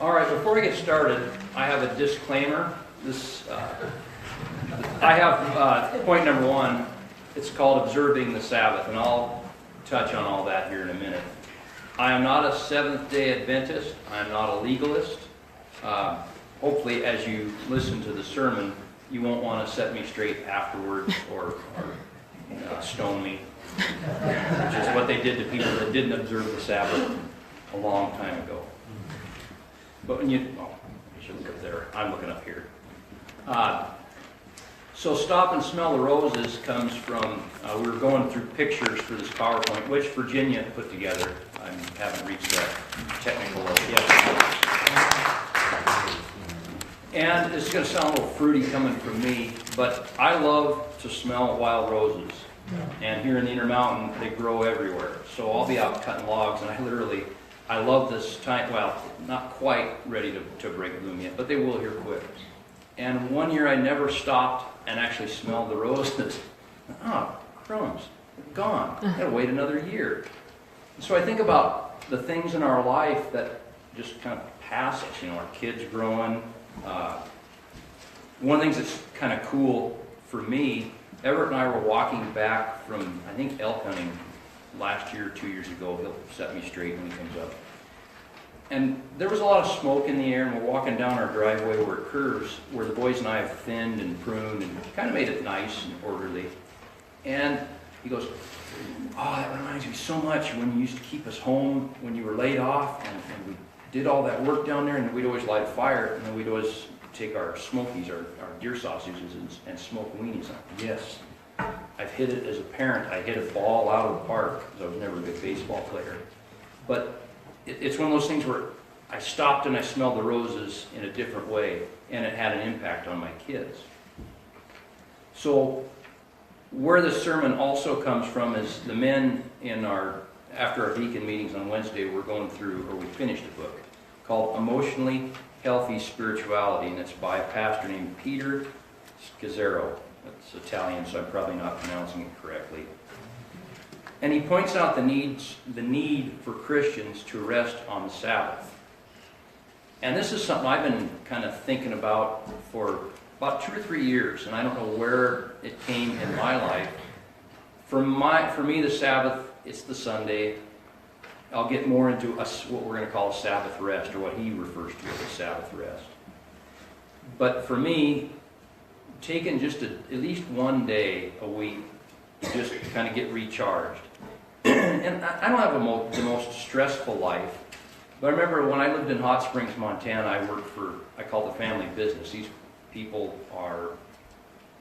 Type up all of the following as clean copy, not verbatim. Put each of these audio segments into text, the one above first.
All right, before we get started, I have a disclaimer. I have point number one. It's called observing the Sabbath, and I'll touch on all that here in a minute. I am not a Seventh-day Adventist. I am not a legalist. Hopefully, as you listen to the sermon, you won't want to set me straight afterwards or stone me, which is what they did to people that didn't observe the Sabbath a long time ago. But when you should look up there. I'm looking up here. So stop and smell the roses comes from, we were going through pictures for this PowerPoint, which Virginia put together. I haven't reached that technical level yet. And it's going to sound a little fruity coming from me, but I love to smell wild roses. And here in the Intermountain, they grow everywhere. So I'll be out cutting logs, and I love this time, well, not quite ready to break bloom yet, but they will here quick. And one year I never stopped and actually smelled the roses. Oh, crumbs, they're gone. I gotta wait another year. And so I think about the things in our life that just kind of pass us, our kids growing. One of the things that's kind of cool for me, Everett and I were walking back from, I think, elk hunting last year or 2 years ago. He'll set me straight when he comes up. And there was a lot of smoke in the air, and we're walking down our driveway where it curves, where the boys and I have thinned and pruned and kind of made it nice and orderly. And he goes, "Oh, that reminds me so much when you used to keep us home when you were laid off, and we did all that work down there, and we'd always light a fire, and then we'd always take our smokies, our deer sausages, and smoke weenies." Yes, I've hit it as a parent. I hit a ball out of the park because I was never a good baseball player. But it's one of those things where I stopped and I smelled the roses in a different way, and it had an impact on my kids. So where this sermon also comes from is the men after our deacon meetings on Wednesday, we finished a book called Emotionally Healthy Spirituality, and it's by a pastor named Peter Scazzaro. It's Italian, so I'm probably not pronouncing it correctly. And he points out the need for Christians to rest on the Sabbath. And this is something I've been kind of thinking about for about 2 or 3 years, and I don't know where it came in my life. For me, the Sabbath, it's the Sunday. I'll get more into what we're going to call a Sabbath rest, or what he refers to as a Sabbath rest. But for me, taking just at least one day a week to just kind of get recharged. And I don't have the most stressful life, but I remember when I lived in Hot Springs, Montana, I call it the family business. These people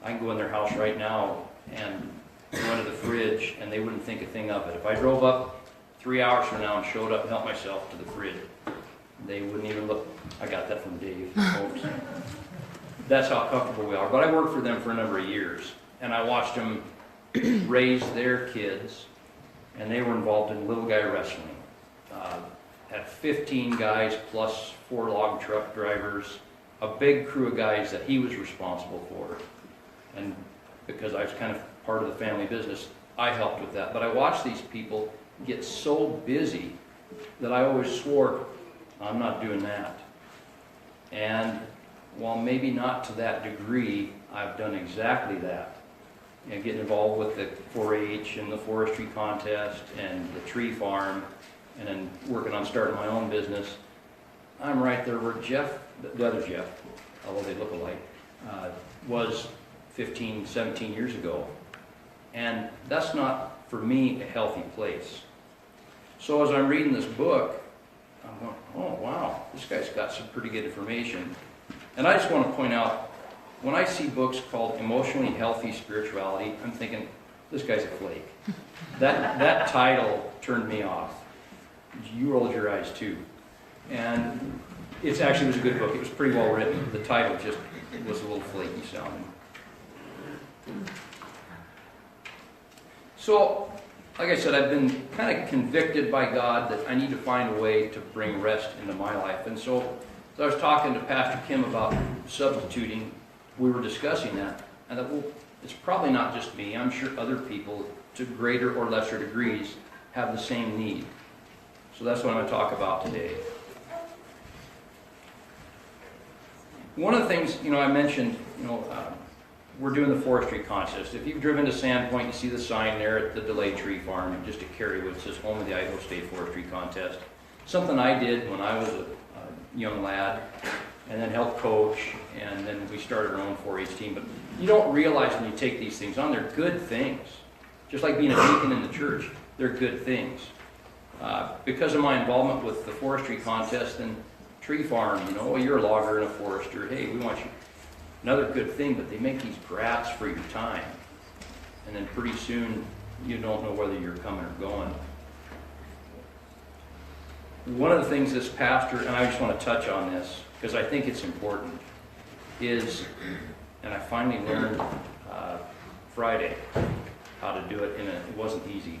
I can go in their house right now and go into the fridge, and they wouldn't think a thing of it. If I drove up 3 hours from now and showed up and helped myself to the fridge, they wouldn't even look. I got that from Dave. Oops. That's how comfortable we are. But I worked for them for a number of years, and I watched them raise their kids, and they were involved in little guy wrestling. Had 15 guys plus 4 log truck drivers, a big crew of guys that he was responsible for. And because I was kind of part of the family business, I helped with that. But I watched these people get so busy that I always swore, I'm not doing that. And while maybe not to that degree, I've done exactly that. Getting involved with the 4-H and the forestry contest and the tree farm, and then working on starting my own business. I'm right there where Jeff, the other Jeff, although they look alike, was 15, 17 years ago. And that's not, for me, a healthy place. So as I'm reading this book, I'm going, oh wow, this guy's got some pretty good information. And I just want to point out, when I see books called Emotionally Healthy Spirituality, I'm thinking, this guy's a flake. That title turned me off. You rolled your eyes too. And it actually was a good book. It was pretty well written. The title just was a little flaky sounding. So, like I said, I've been kind of convicted by God that I need to find a way to bring rest into my life. And so I was talking to Pastor Kim about substituting. We were discussing that. I thought, well, it's probably not just me. I'm sure other people, to greater or lesser degrees, have the same need. So that's what I'm going to talk about today. One of the things, I mentioned, we're doing the forestry contest. If you've driven to Sandpoint, you see the sign there at the Delay Tree Farm, just at Carywood, it says Home of the Idaho State Forestry Contest. Something I did when I was a young lad, and then helped coach, and then we started our own 4-H team. But you don't realize when you take these things on, they're good things. Just like being a deacon in the church, they're good things. Because of my involvement with the forestry contest and tree farm, you're a logger and a forester, hey, we want you. Another good thing, but they make these grabs for your time. And then pretty soon, you don't know whether you're coming or going. One of the things this pastor, and I just want to touch on this, because I think it's important, is, and I finally learned Friday how to do it, and it wasn't easy.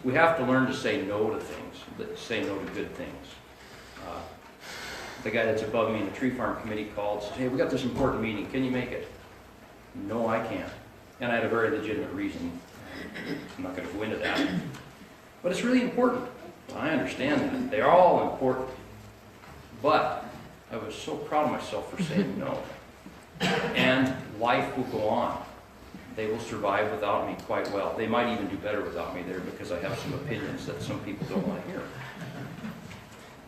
We have to learn to say no to things, say no to good things. The guy that's above me in the tree farm committee called and said, hey, we got this important meeting, can you make it? No, I can't. And I had a very legitimate reason. I'm not going to go into that. But it's really important. I understand that. They're all important. But I was so proud of myself for saying no. And life will go on. They will survive without me quite well. They might even do better without me there because I have some opinions that some people don't want to hear.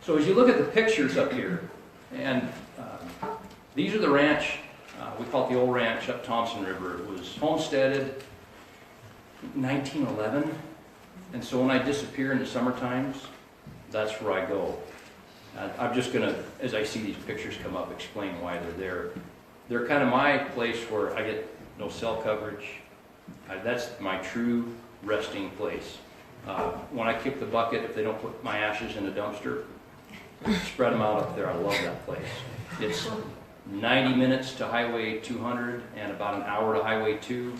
So as you look at the pictures up here, and these are the ranch, we call it the old ranch up Thompson River. It was homesteaded in 1911. And so when I disappear in the summer times, that's where I go. I'm just going to, as I see these pictures come up, explain why they're there. They're kind of my place where I get no cell coverage. That's my true resting place. When I kick the bucket, if they don't put my ashes in a dumpster, spread them out up there. I love that place. It's 90 minutes to Highway 200 and about an hour to Highway 2,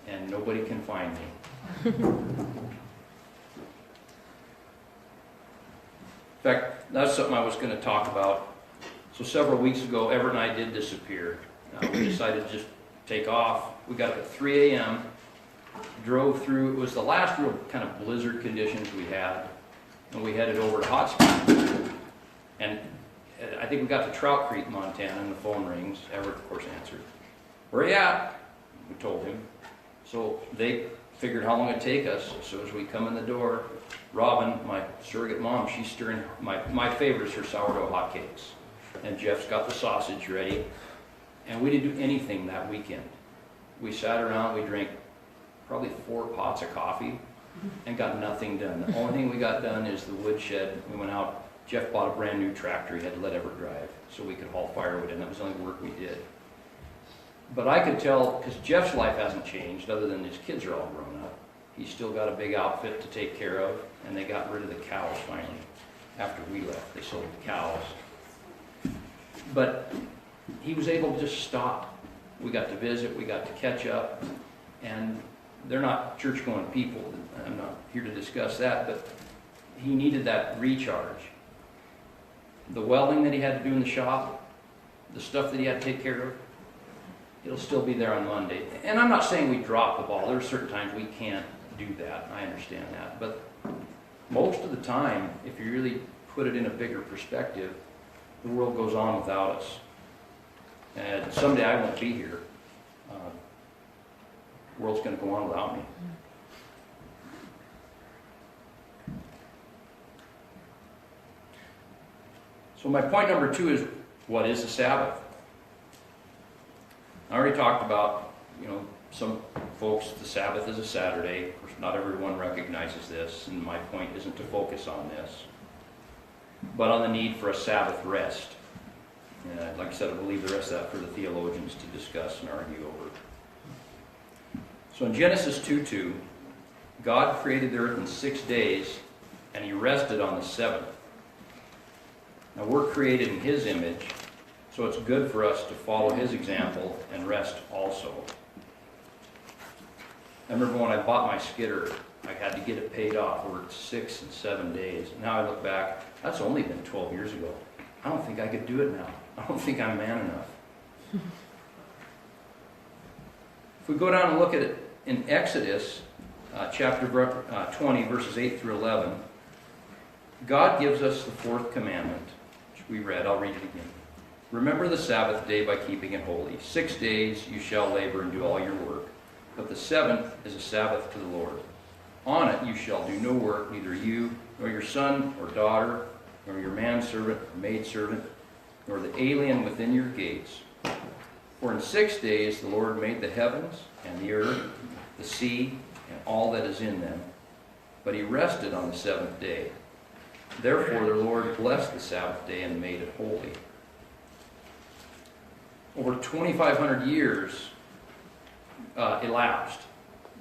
and nobody can find me. In fact, that's something I was going to talk about. So several weeks ago, Everett and I did disappear. We decided to just take off. We got up at 3 a.m., drove through. It was the last real kind of blizzard conditions we had, and we headed over to Hot Springs. And I think we got to Trout Creek, Montana, and the phone rings. Everett, of course, answered. Where are you at? We told him. So they figured how long it'd take us. So as we come in the door, Robin, my surrogate mom, she's stirring, my favorite is her sourdough hotcakes. And Jeff's got the sausage ready. And we didn't do anything that weekend. We sat around, we drank probably 4 pots of coffee and got nothing done. The only thing we got done is the woodshed. We went out, Jeff bought a brand new tractor he had to let Everett drive so we could haul firewood, and that was the only work we did. But I could tell, because Jeff's life hasn't changed other than his kids are all grown up. He's still got a big outfit to take care of, and they got rid of the cows finally. After we left, they sold the cows. But he was able to just stop. We got to visit, we got to catch up, and they're not church-going people. I'm not here to discuss that, but he needed that recharge. The welding that he had to do in the shop, the stuff that he had to take care of, it'll still be there on Monday. And I'm not saying we drop the ball. There are certain times we can't do that. I understand that. But most of the time, if you really put it in a bigger perspective, the world goes on without us. And someday I won't be here. The world's going to go on without me. So my point number 2 is, what is the Sabbath? I already talked about, some folks, the Sabbath is a Saturday. Of course, not everyone recognizes this, and my point isn't to focus on this, but on the need for a Sabbath rest. And like I said, I will leave the rest of that for the theologians to discuss and argue over. So in Genesis 2:2, God created the earth in 6 days, and he rested on the 7th. Now we're created in his image, so it's good for us to follow his example and rest also. I remember when I bought my skidder, I had to get it paid off. We worked 6 and 7 days. Now I look back, that's only been 12 years ago. I don't think I could do it now. I don't think I'm man enough. If we go down and look at it in Exodus, chapter 20, verses 8 through 11, God gives us the 4th commandment, which we read. I'll read it again. Remember the Sabbath day by keeping it holy. 6 days you shall labor and do all your work, but the seventh is a Sabbath to the Lord. On it you shall do no work, neither you, nor your son or daughter, nor your manservant or maidservant, nor the alien within your gates. For in 6 days the Lord made the heavens and the earth, the sea, and all that is in them. But he rested on the seventh day. Therefore the Lord blessed the Sabbath day and made it holy. Over 2,500 years elapsed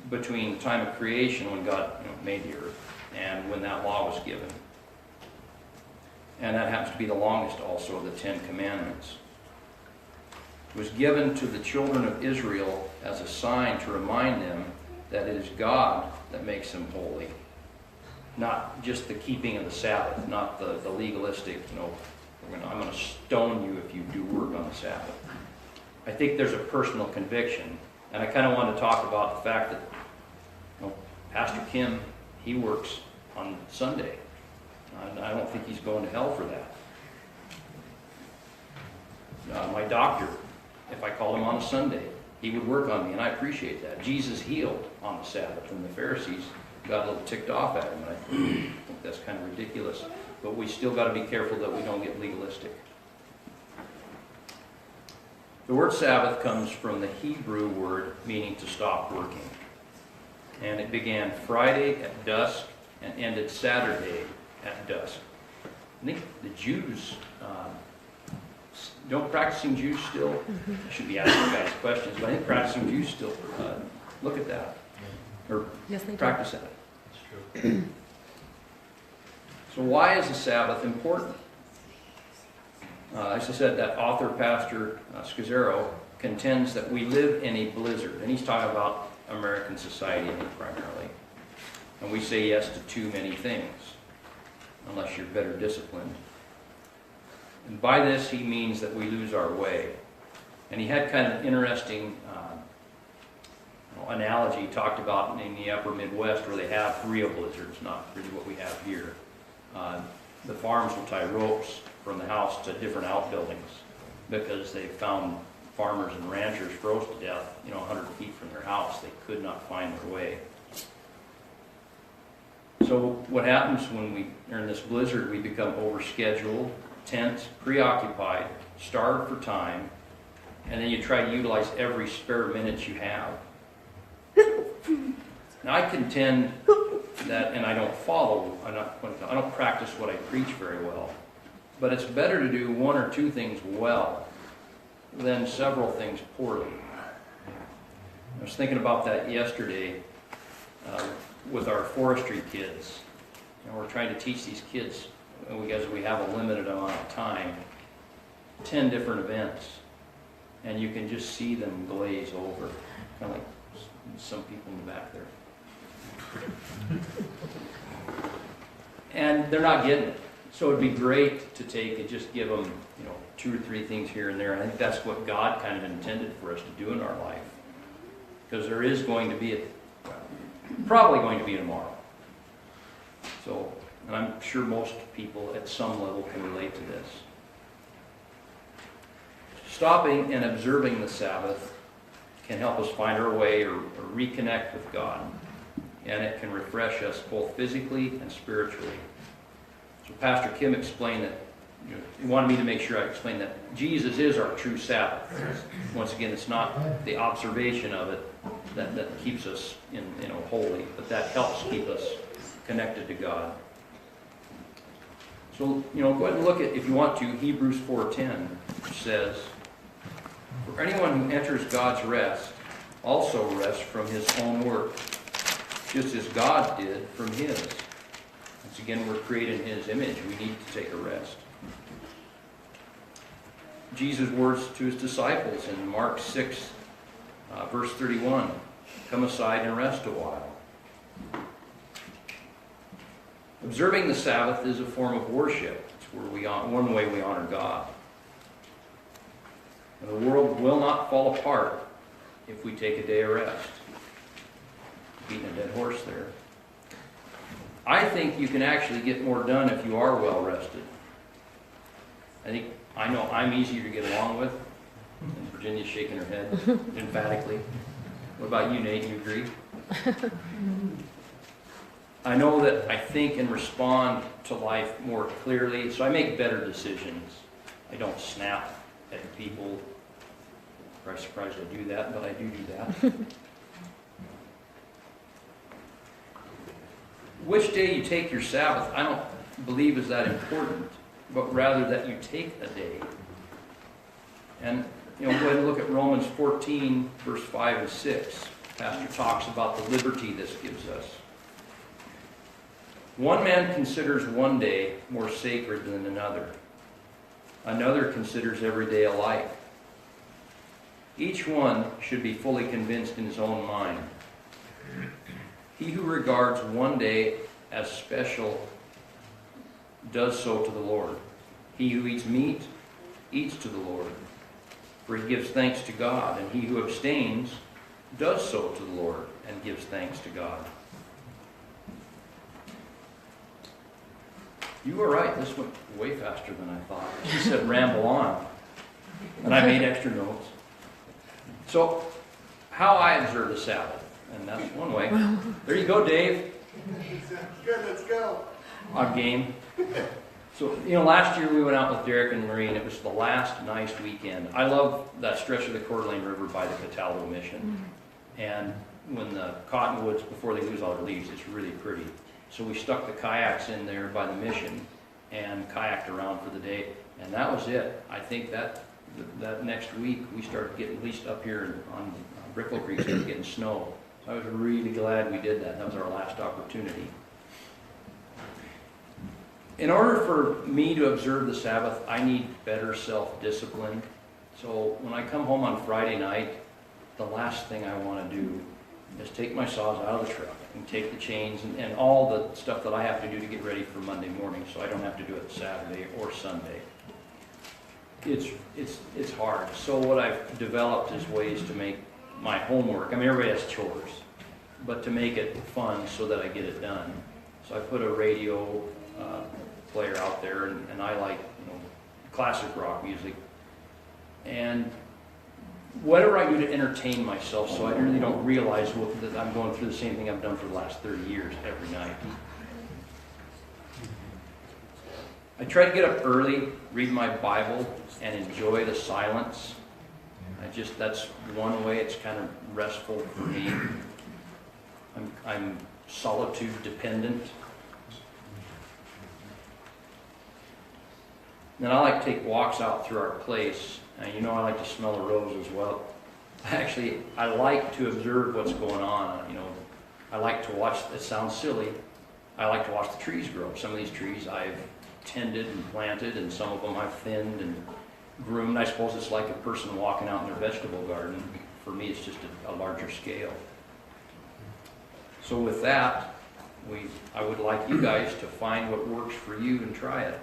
between the time of creation, when God made the earth, and when that law was given. And that happens to be the longest also of the Ten Commandments. It was given to the children of Israel as a sign to remind them that it is God that makes them holy. Not just the keeping of the Sabbath, not the legalistic, I'm going to stone you if you do work on the Sabbath. I think there's a personal conviction. And I kind of want to talk about the fact that Pastor Kim, he works on Sunday. I don't think he's going to hell for that. My doctor, if I called him on a Sunday, he would work on me, and I appreciate that. Jesus healed on the Sabbath, and the Pharisees got a little ticked off at him, and I think that's kind of ridiculous. But we still got to be careful that we don't get legalistic. The word Sabbath comes from the Hebrew word meaning to stop working. And it began Friday at dusk and ended Saturday at dusk. I think the Jews, don't practicing Jews still, I should be asking you guys questions, but I think practicing Jews still look at that, or yes, they practice that. That's true. So why is the Sabbath important? As I said, that author, Pastor Scazzaro, contends that we live in a blizzard. And he's talking about American society, I think, primarily. And we say yes to too many things, unless you're better disciplined. And by this, he means that we lose our way. And he had kind of an interesting analogy. He talked about in the upper Midwest, where they have real blizzards, not really what we have here. The farms will tie ropes from the house to different outbuildings because they found farmers and ranchers froze to death, 100 feet from their house. They could not find their way. So what happens when we are in this blizzard? We become overscheduled, tense, preoccupied, starved for time, and then you try to utilize every spare minute you have. Now I contend that, and I don't practice what I preach very well, but it's better to do one or two things well than several things poorly. I was thinking about that yesterday with our forestry kids. We're trying to teach these kids, because we have a limited amount of time, 10 different events, and you can just see them glaze over, kind of like some people in the back there. And they're not getting it. So it'd be great to take and just give them, 2 or 3 things here and there. And I think that's what God kind of intended for us to do in our life. Because there is going to be probably going to be tomorrow. So, and I'm sure most people at some level can relate to this. Stopping and observing the Sabbath can help us find our way or reconnect with God. And it can refresh us both physically and spiritually. So Pastor Kim explained that, he wanted me to make sure I explained that Jesus is our true Sabbath. Once again, it's not the observation of it that keeps us holy, but that helps keep us connected to God. So, go ahead and look at, if you want to, Hebrews 4:10, which says, "For anyone who enters God's rest also rests from his own work, just as God did from his." Once again, we're created in his image. We need to take a rest. Jesus' words to his disciples in Mark 6, verse 31, "Come aside and rest a while." Observing the Sabbath is a form of worship. It's one way we honor God. And the world will not fall apart if we take a day of rest. Beating a dead horse there. I think you can actually get more done if you are well rested. I know I'm easier to get along with, and Virginia's shaking her head emphatically. What about you, Nate? You agree? I know that I think and respond to life more clearly, so I make better decisions. I don't snap at people. I'm surprised I do that, but I do that. Which day you take your Sabbath, I don't believe is that important, but rather that you take a day. And go ahead and look at Romans 14, verse 5 and 6. Pastor talks about the liberty this gives us. One man considers one day more sacred than another. Another considers every day alike. Each one should be fully convinced in his own mind. He who regards one day as special does so to the Lord. He who eats meat eats to the Lord, for he gives thanks to God, and he who abstains does so to the Lord and gives thanks to God. You were right. This went way faster than I thought. She said ramble on, and I made extra notes. So, how I observe the Sabbath. And that's one way. There you go, Dave. Good, let's go. On game. So, last year we went out with Derek and Marie, and it was the last nice weekend. I love that stretch of the Coeur d'Alene River by the Cataldo Mission. And when the cottonwoods, before they lose all their leaves, it's really pretty. So we stuck the kayaks in there by the mission and kayaked around for the day. And that was it. I think that next week we started getting, at least up here on Brickle Creek, started getting snow. I was really glad we did that. That was our last opportunity. In order for me to observe the Sabbath, I need better self-discipline. So when I come home on Friday night, the last thing I want to do is take my saws out of the truck and take the chains and all the stuff that I have to do to get ready for Monday morning, so I don't have to do it Saturday or Sunday. It's hard. So what I've developed is ways to make my homework, everybody has chores, but to make it fun so that I get it done. So I put a radio player out there, and I like classic rock music, and whatever I do to entertain myself, so I really don't realize that I'm going through the same thing I've done for the last 30 years every night. I try to get up early, read my Bible, and enjoy the silence. That's one way it's kind of restful for me. I'm solitude dependent. Then I like to take walks out through our place. And I like to smell the rose as well. Actually, I like to observe what's going on. I like to watch, it sounds silly, I like to watch the trees grow. Some of these trees I've tended and planted, and some of them I've thinned and groomed. I suppose it's like a person walking out in their vegetable garden. For me, it's just a larger scale. So with that, I would like you guys to find what works for you and try it.